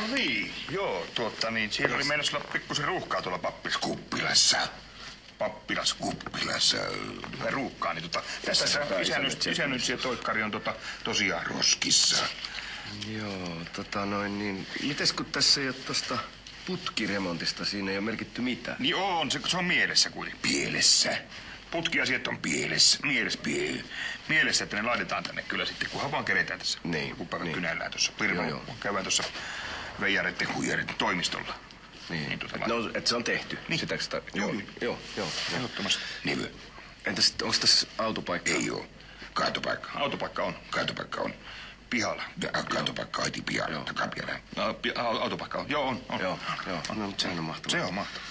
No niin, joo, siellä oli mennessä olla pikkusen ruuhkaa tuolla Kuppilassa. Kuppilassa. Ruuhkaa, niin tässä isännys ja toikkari on tosiaan roskissa. Joo, niin. Mites kun tässä ei ole tosta putkiremontista, siinä ei ole merkitty mitään? Niin se on mielessä kuitenkin. Pielessä. Putkiasiat on mielessä, että ne laitetaan tänne kyllä sitten, kunhan vaan keretään tässä. Niin. Kun kynällään tuossa. Käydään tuossa veijareiden huijareiden toimistolla. Niin. No, että se on tehty. Niin. Sitäkö sitä? Joo. Ehdottomasti. Niin. Entäs onko tässä autopaikka? Ei oo. Kaatopaikka. Autopaikka on. Pihalla. Kaatopaikka on pihalla. No, autopaikka on. Joo, on. Joo. No, mutta sehän on mahtavaa. Se on mahtavaa.